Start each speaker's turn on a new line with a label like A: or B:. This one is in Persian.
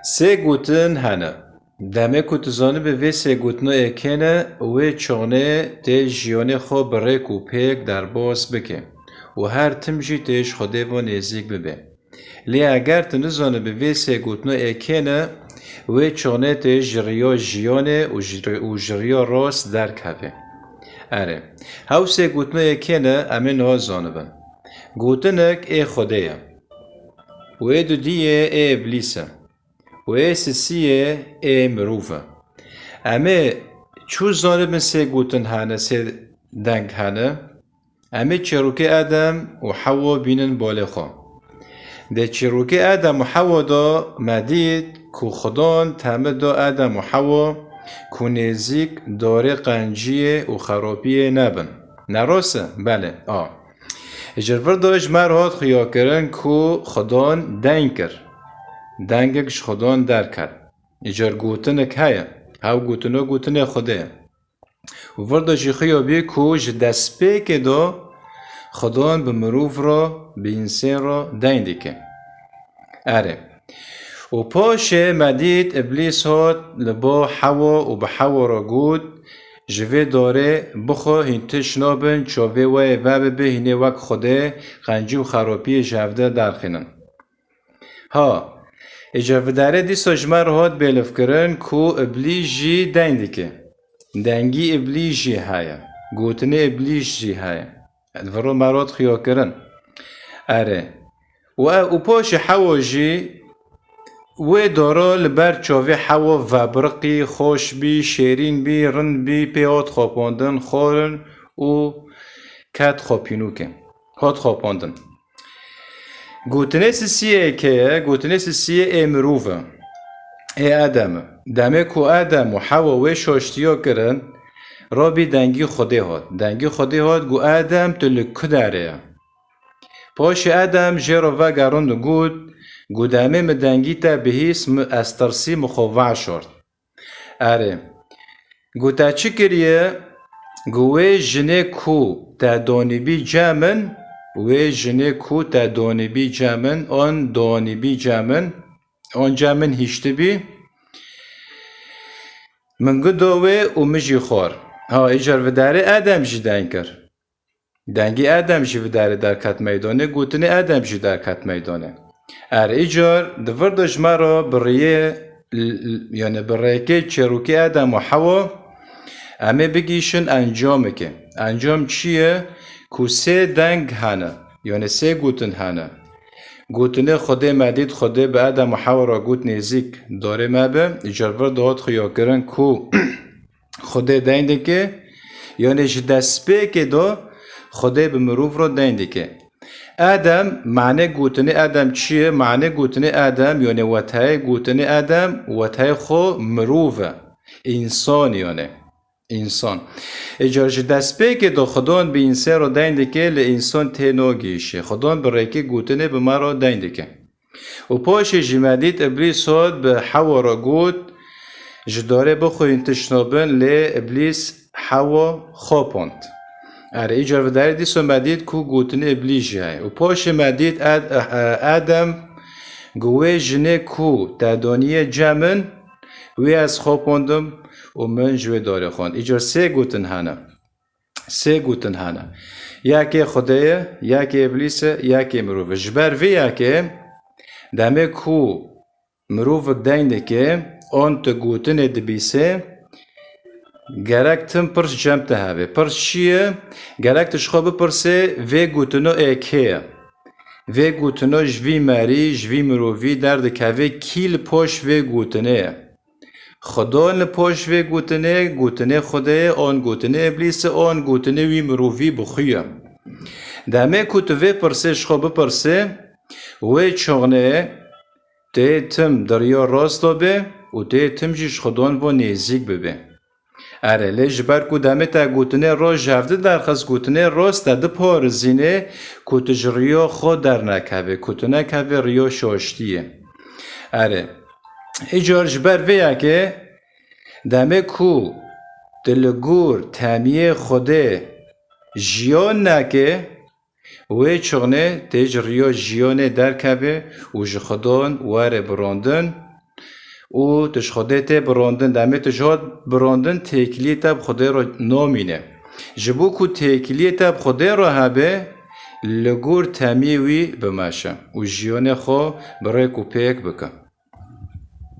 A: سه گوتن هنه دمه که تزانه به وی سه گوتنو اکنه و چانه ته جیانه خو برک و پیک در باز بکه و هر تمجی تیش خوده و نزیک ببه. لی اگر تنزانه به وی سه گوتنو اکنه و چانه ته جریا جیانه و جریا راست درک هفه. اره هاو سه گوتنو اکنه امن ها زانه بن. گوتنک ای خوده یم. و ای دو دیه ای ابلیسه. و ای سسیه ای مروفه. امه چو زانه بن سه گوتن هانه سه دنگ هانه امه چروکه آدم و حوا بینن بالخوا. ده چروکه آدم و حوا دا مدید کو خدان تمد دا آدم و حوا کو نزیک داره قنجیه و خرابیه نبن. نراسه؟ بله اجرور داشت مرهات خیا کرن کو خدان دنگ کر. دنگش خدان در کرد. اجر گوتنک هیا. هاو گوتنو گوتنه خوده. و ورداشی خیا بی کو جدسپه که دا خدان به مروف را به انسان را دنگ که. اره. و پاشه مدید ابلیس هات لبا حوا و به حوا را گود جوه داره بخوا هنتش نابن چاوه و به هنه وک خوده قنجی و خرابی جوده درخینن. ها اجاوه داره دی ساجمر هات بلف کرن کو ابلیس جی دنگی که. دنگی ابلیس جی هایا. گوتنه ابلیس جی هایا. ادورو مرات خیا کرن. اره. و پاش حوا جی و دارا لبر چاوه حوا و برقی خوش بی شیرین بی رن بی پیات خواباندن خورن و کت خوابینو که کات خواباندن گوتنه سیه که گوتنه سیه امروفه ای آدم دمه کو آدم و حوا و شاشتیا کرن را بی دنگی خوده هاد گو آدم تلکه داره پاش آدم جرا و گرند گود گودامه مدنگی تا بهیس استرسی مخوع شد. اره. گوتا چی کریه؟ گوه جنه کو تا دانیبی جامن و جنه کو تا دانیبی جامن آن دانیبی جامن آن جامن هیشتی بی من گدوه و مجی خور. ها ایجار و داره آدم جی دنگ کر. دنگی آدم جی و داره در کت میدانه گوتنه آدم جی در کت میدانه. ایجار دور دجمارا بریه یعنی بریه که چروکی آدم و حوا همه بگیشن انجامه که انجام چیه؟ که سه دنگ هنه یعنی سه گوتن هنه گوتنه خوده مدید خوده به آدم و حوا را گوت نزیک داره مبه ایجار ور داد خیا کرن که خوده دنده که یعنی جدسپه که دا خوده به مروف را دنده که آدم معنی گوتنه آدم چیه؟ معنی گوتنه آدم یعنی وطای گوتنه آدم وطای خو مروفه انسان یعنی انسان اجارش دست به که دو خدان به انسان را دینده که لانسان تناگیشه خدان برای که گوتنه به ما را دینده که و پاش جمدید ابلیس هاد به حوا را گوت جداره بخو انتشنابن لی ابلیس حوا خواباند اره ایجار و داره دیسو مدید کو گوتنه ابلیس جای و پاش مدید آدم گوه جنه کو تدانیه جمن وی از خواباندم و من جوه داره خوان ایجار سه گوتن هنه یکی خدایه یکی ابلیسه یکی مروفه جبر وی یکی دمه کو مروفه دینده که آن تا گوتنه دبیسه گرک تم پرس جمع تهوه پرس چیه؟ گرک تشخواب پرسه وی گوتنو ایکه وی گوتنو جوی مری جوی مروفی درد که وی کیل پاش وی گوتنه خدان پاش وی گوتنه خوده آن گوتنه ابلیس آن گوتنه وی مروفی بخویه دمه کتو وی پرسه شخواب پرسه وی چغنه ته تم دریا راست به و ته تم جیش خدان و نیزیک ببه اره لیش بر کدامه تا گوتنه را جفته در خواست گوتنه راست ده پار زینه کتج ریا خود در نکوه کتنه کوه ریا شاشتیه اره ایجار جبر ویا که دمه کو دلگور تامیه خوده جیان نکه وی چغنه تیج ریا جیانه در کوه و جخدان واره براندن و تش خودی ته براندن دمه تجهاد براندن تکلیه تب خودی رو نامینه جبو کو تکلیه تب خودی رو هبه لگور تمیوی بماشه و جیانه خو برای کو پیک بکن